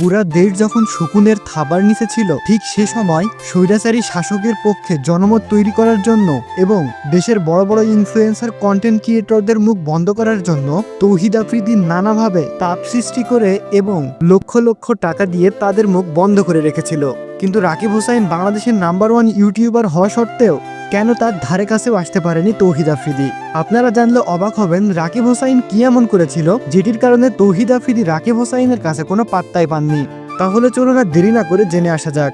পুরা দেশ যখন শকুনের থাবার নিচে ছিল, ঠিক সে সময় স্বৈরাচারী শাসকের পক্ষে জনমত তৈরি করার জন্য এবং দেশের বড় বড় ইনফ্লুয়েন্সার কন্টেন্ট ক্রিয়েটরদের মুখ বন্ধ করার জন্য তৌহিদ আফ্রিদি নানাভাবে তাপ সৃষ্টি করে এবং লক্ষ লক্ষ টাকা দিয়ে তাদের মুখ বন্ধ করে রেখেছিল। কিন্তু রাকিব হুসাইন বাংলাদেশের নাম্বার 1 ইউটিউবার হওয়া সত্ত্বেও কেন তার ধারে কাছেও আসতে পারেনি তৌহিদ আফ্রিদি? আপনারা জানলে অবাক হবেন রাকিব হুসাইন কি এমন করেছিল যেটির কারণে তৌহিদ আফ্রিদি রাকিব হুসাইনের কাছে কোনো পাত্তাই পাননি। তাহলে চলুন আর দেরি না করে জেনে আসা যাক।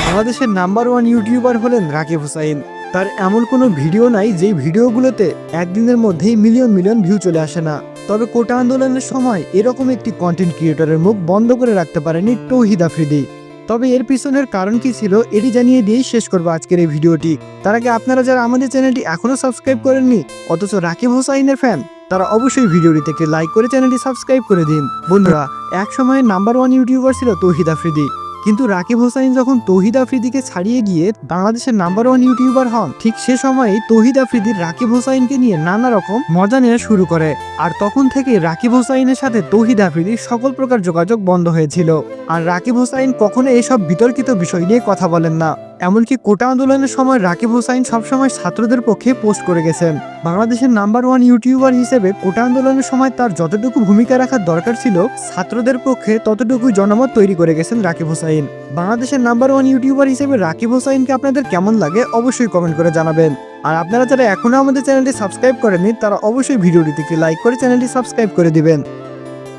বাংলাদেশের নাম্বার 1 ইউটিউবার হলেন রাকিব হুসাইন। তার এমন কোনো ভিডিও নাই যেই ভিডিওগুলোতে একদিনের মধ্যেই মিলিয়ন মিলিয়ন ভিউ চলে আসে না। তবে কোটা আন্দোলনের সময় এরকম একটি কন্টেন্ট ক্রিয়েটরের মুখ বন্ধ করে রাখতে পারেনি তৌহিদ আফ্রিদি। তবে এর পিছনের কারণ কি ছিল এটি জানিয়ে দিয়েই শেষ করবো আজকের এই ভিডিওটি। তার আগে আপনারা যারা আমাদের চ্যানেলটি এখনো সাবস্ক্রাইব করেননি অথচ রাকিব হুসাইনের ফ্যান, তারা অবশ্যই ভিডিওটিতে একটি লাইক করে চ্যানেলটি সাবস্ক্রাইব করে দিন। বন্ধুরা, এক সময় নাম্বার 1 ইউটিউবার ছিল তৌহিদ আফ্রিদি, কিন্তু রাকিব হুসাইন যখন তৌহিদ আফ্রিদিকে ছাড়িয়ে গিয়ে বাংলাদেশের নাম্বার 1 ইউটিউবার হন, ঠিক সে সময়েই তৌহিদ আফ্রিদির রাকিব হুসাইনকে নিয়ে নানা রকম মজা নেওয়া শুরু করে। আর তখন থেকে রাকিব হুসাইনের সাথে তৌহিদ আফ্রিদির সকল প্রকার যোগাযোগ বন্ধ হয়েছিল। আর রাকিব হুসাইন কখনো এসব বিতর্কিত বিষয় নিয়ে কথা বলেন না। এমনকি কোটা আন্দোলনের সময় রাকিব হুসাইন সবসময় ছাত্রদের পক্ষে পোস্ট করে গেছেন। বাংলাদেশের নাম্বার 1 ইউটিউবার হিসেবে কোটা আন্দোলনের সময় তার যতটুকু ভূমিকা রাখার দরকার ছিল ছাত্রদের পক্ষে ততটুকুই জনমত তৈরি করে গেছেন রাকিব হুসাইন। বাংলাদেশের নাম্বার 1 ইউটিউবার হিসেবে রাকিব হুসাইনকে আপনাদের কেমন লাগে অবশ্যই কমেন্ট করে জানাবেন। আর আপনারা যারা এখনো আমাদের চ্যানেলটি সাবস্ক্রাইব করেননি তারা অবশ্যই ভিডিওটিতে একটি লাইক করে চ্যানেলটি সাবস্ক্রাইব করে দিবেন।